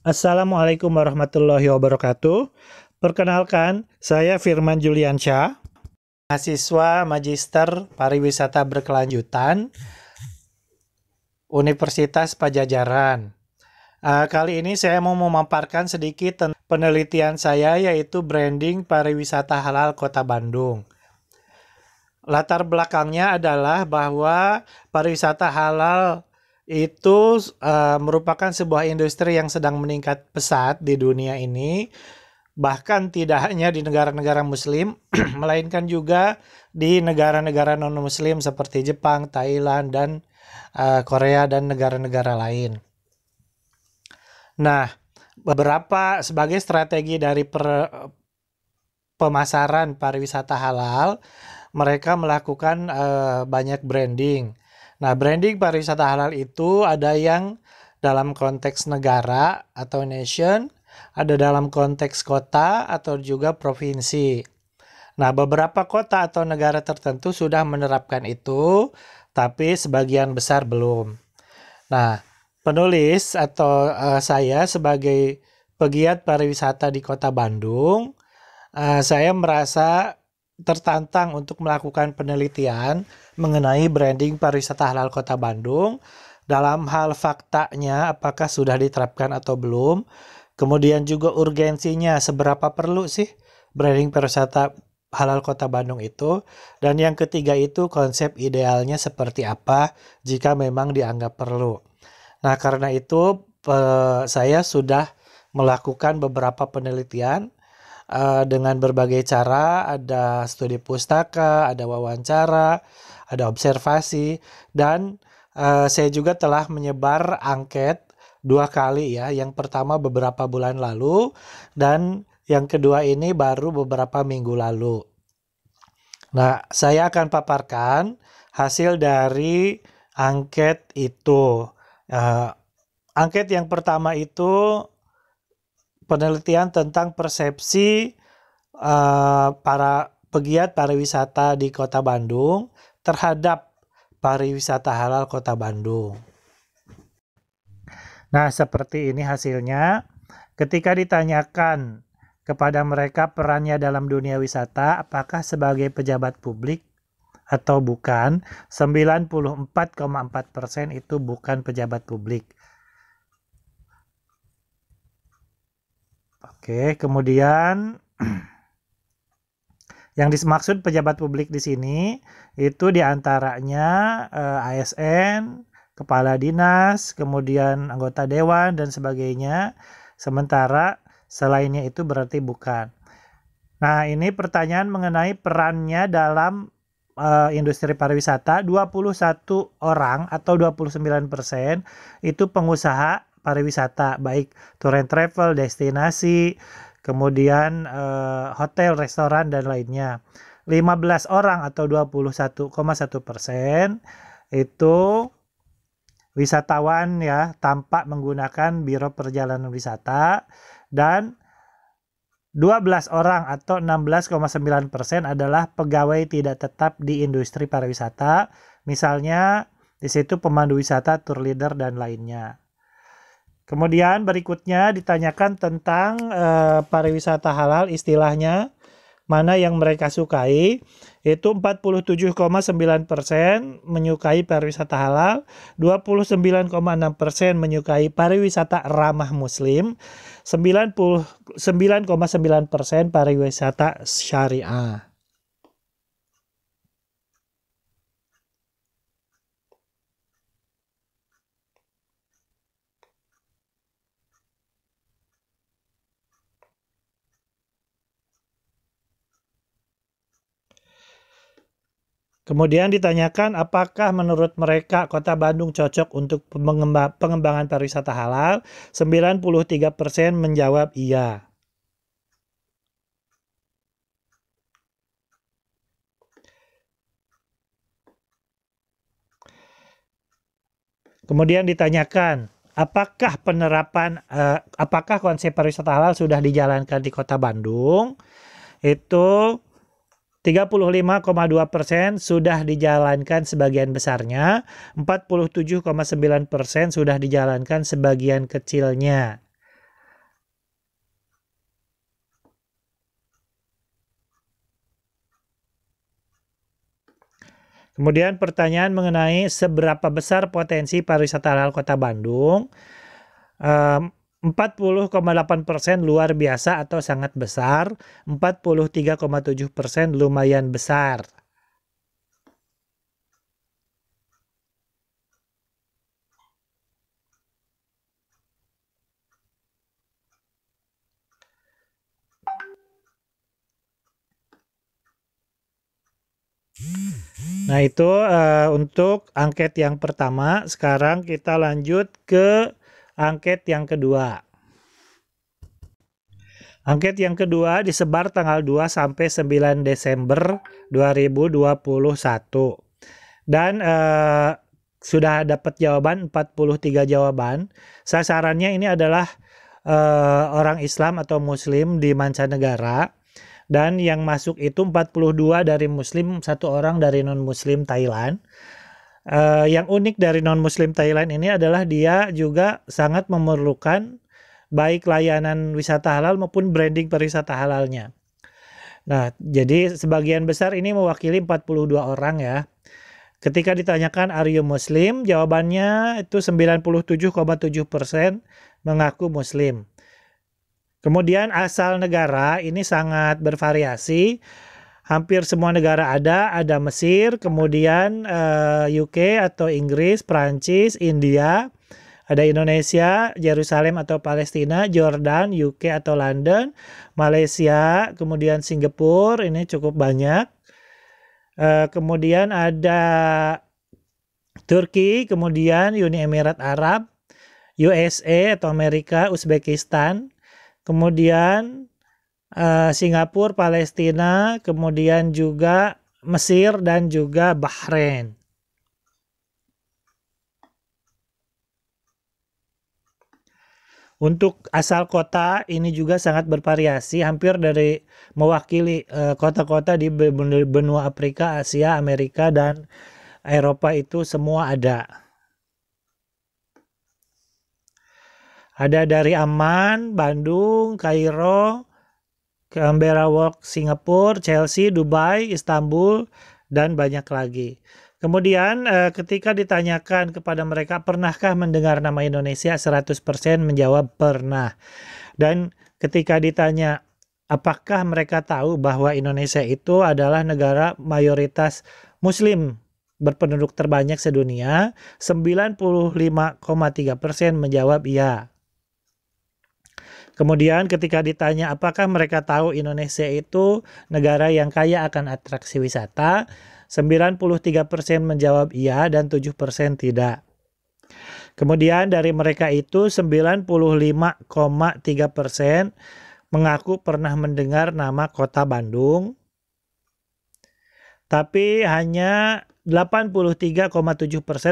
Assalamualaikum warahmatullahi wabarakatuh. Perkenalkan, saya Firman Juliansyah, mahasiswa Magister Pariwisata Berkelanjutan Universitas Pajajaran. Kali ini saya mau memaparkan sedikit tentang penelitian saya, yaitu branding pariwisata halal Kota Bandung. Latar belakangnya adalah bahwa pariwisata halal itu merupakan sebuah industri yang sedang meningkat pesat di dunia ini, bahkan tidak hanya di negara-negara muslim, melainkan juga di negara-negara non-muslim seperti Jepang, Thailand, dan Korea, dan negara-negara lain. Nah, beberapa sebagai strategi dari pemasaran pariwisata halal, mereka melakukan banyak branding. Nah, branding pariwisata halal itu ada yang dalam konteks negara atau nation, ada dalam konteks kota atau juga provinsi. Nah, beberapa kota atau negara tertentu sudah menerapkan itu, tapi sebagian besar belum. Nah, penulis atau saya sebagai pegiat pariwisata di Kota Bandung, saya merasa tertantang untuk melakukan penelitian mengenai branding pariwisata halal Kota Bandung dalam hal faktanya apakah sudah diterapkan atau belum, kemudian juga urgensinya seberapa perlu sih branding pariwisata halal Kota Bandung itu, dan yang ketiga itu konsep idealnya seperti apa jika memang dianggap perlu. Nah, karena itu saya sudah melakukan beberapa penelitian dengan berbagai cara, ada studi pustaka, ada wawancara, ada observasi, dan saya juga telah menyebar angket 2 kali ya. Yang pertama beberapa bulan lalu, dan yang kedua ini baru beberapa minggu lalu. Nah, saya akan paparkan hasil dari angket itu. Angket yang pertama itu penelitian tentang persepsi para pegiat pariwisata di Kota Bandung terhadap pariwisata halal Kota Bandung. Nah, seperti ini hasilnya. Ketika ditanyakan kepada mereka perannya dalam dunia wisata, apakah sebagai pejabat publik atau bukan, 94,4% itu bukan pejabat publik. Oke, kemudian yang dimaksud pejabat publik di sini itu diantaranya ASN, kepala dinas, kemudian anggota dewan dan sebagainya. Sementara selainnya itu berarti bukan. Nah, ini pertanyaan mengenai perannya dalam industri pariwisata. 21 orang atau 29% itu pengusaha pariwisata, baik tour and travel, destinasi, kemudian hotel, restoran, dan lainnya. 15 orang atau 21,1% itu wisatawan ya, tanpa menggunakan biro perjalanan wisata, dan 12 orang atau 16,9% adalah pegawai tidak tetap di industri pariwisata. Misalnya di situ pemandu wisata, tour leader, dan lainnya. Kemudian berikutnya ditanyakan tentang pariwisata halal, istilahnya mana yang mereka sukai. Itu 47,9% menyukai pariwisata halal, 29,6% menyukai pariwisata ramah muslim, 99,9% pariwisata syariah. Kemudian ditanyakan apakah menurut mereka Kota Bandung cocok untuk pengembangan pariwisata halal. 93% menjawab iya. Kemudian ditanyakan apakah apakah konsep pariwisata halal sudah dijalankan di Kota Bandung. Itu 35,2% sudah dijalankan sebagian besarnya, 47,9% sudah dijalankan sebagian kecilnya. Kemudian pertanyaan mengenai seberapa besar potensi pariwisata halal Kota Bandung. 40,8% luar biasa atau sangat besar, 43,7% lumayan besar. Nah, itu untuk angket yang pertama. Sekarang kita lanjut ke angket yang kedua. Angket yang kedua disebar tanggal 2 sampai 9 Desember 2021. Dan sudah dapat jawaban 43 jawaban. Sasarannya ini adalah orang Islam atau Muslim di mancanegara. Dan yang masuk itu 42 dari Muslim, 1 orang dari non-Muslim Thailand. Yang unik dari non-Muslim Thailand ini adalah dia juga sangat memerlukan baik layanan wisata halal maupun branding pariwisata halalnya. Nah, jadi sebagian besar ini mewakili 42 orang ya. Ketika ditanyakan are you Muslim, jawabannya itu 97,7% mengaku Muslim. Kemudian asal negara ini sangat bervariasi. Hampir semua negara ada Mesir, kemudian UK atau Inggris, Prancis, India, ada Indonesia, Yerusalem atau Palestina, Jordan, UK atau London, Malaysia, kemudian Singapura, ini cukup banyak. Kemudian ada Turki, kemudian Uni Emirat Arab, USA atau Amerika, Uzbekistan, kemudian Singapura, Palestina, kemudian juga Mesir dan juga Bahrain. Untuk asal kota ini juga sangat bervariasi, hampir dari mewakili kota-kota di benua Afrika, Asia, Amerika, dan Eropa itu semua ada. Ada dari Amman, Bandung, Kairo, Canberra Walk, Singapura, Chelsea, Dubai, Istanbul, dan banyak lagi. Kemudian ketika ditanyakan kepada mereka pernahkah mendengar nama Indonesia, 100% menjawab pernah. Dan ketika ditanya apakah mereka tahu bahwa Indonesia itu adalah negara mayoritas Muslim berpenduduk terbanyak sedunia, 95,3% menjawab iya. Kemudian ketika ditanya apakah mereka tahu Indonesia itu negara yang kaya akan atraksi wisata, 93% menjawab iya dan 7% tidak. Kemudian dari mereka itu 95,3% mengaku pernah mendengar nama kota Bandung. Tapi hanya 83,7%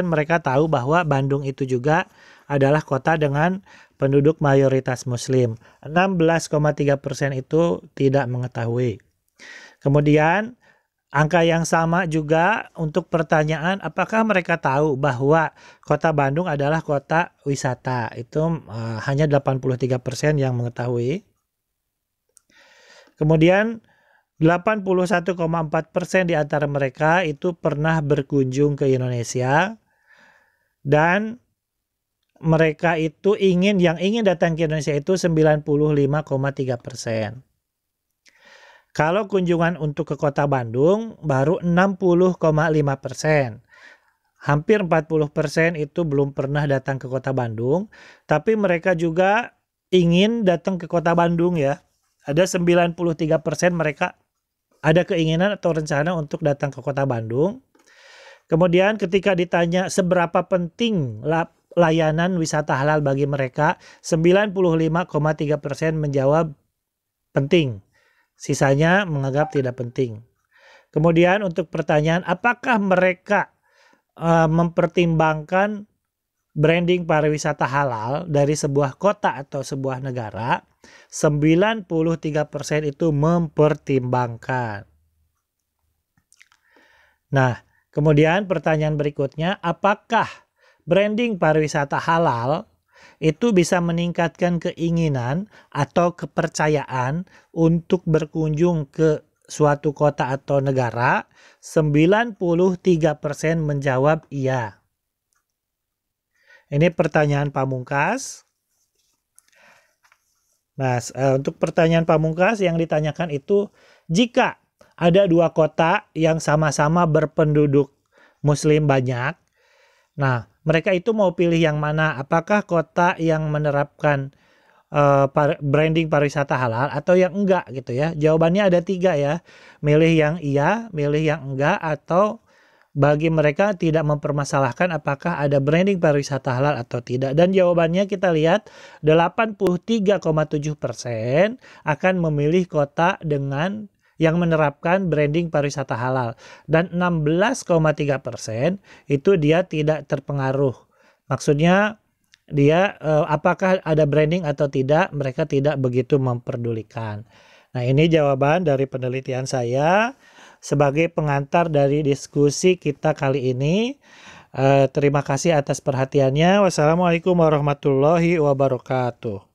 mereka tahu bahwa Bandung itu juga adalah kota dengan penduduk mayoritas Muslim. 16,3% itu tidak mengetahui. Kemudian angka yang sama juga untuk pertanyaan apakah mereka tahu bahwa kota Bandung adalah kota wisata. Itu hanya 83% yang mengetahui. Kemudian 81,4% di antara mereka itu pernah berkunjung ke Indonesia, dan mereka itu ingin datang ke Indonesia itu 95,3%. Kalau kunjungan untuk ke kota Bandung baru 60,5%. Hampir 40% itu belum pernah datang ke kota Bandung, tapi mereka juga ingin datang ke kota Bandung ya. Ada 93% mereka ada keinginan atau rencana untuk datang ke kota Bandung. Kemudian ketika ditanya seberapa penting layanan wisata halal bagi mereka, 95,3% menjawab penting. Sisanya menganggap tidak penting. Kemudian untuk pertanyaan apakah mereka mempertimbangkan branding pariwisata halal dari sebuah kota atau sebuah negara, 93% itu mempertimbangkan. Nah, kemudian pertanyaan berikutnya, apakah branding pariwisata halal itu bisa meningkatkan keinginan atau kepercayaan untuk berkunjung ke suatu kota atau negara, 93% menjawab iya. Ini pertanyaan pamungkas. Nah, untuk pertanyaan pamungkas yang ditanyakan itu, jika ada dua kota yang sama-sama berpenduduk Muslim banyak, nah mereka itu mau pilih yang mana? Apakah kota yang menerapkan branding pariwisata halal atau yang enggak gitu ya? Jawabannya ada 3 ya. Milih yang iya, milih yang enggak, atau bagi mereka tidak mempermasalahkan apakah ada branding pariwisata halal atau tidak. Dan jawabannya kita lihat 83,7% akan memilih kota dengan yang menerapkan branding pariwisata halal, dan 16,3% itu dia tidak terpengaruh. Maksudnya dia apakah ada branding atau tidak, mereka tidak begitu memperdulikan. Nah, ini jawaban dari penelitian saya sebagai pengantar dari diskusi kita kali ini. Terima kasih atas perhatiannya. Wassalamualaikum warahmatullahi wabarakatuh.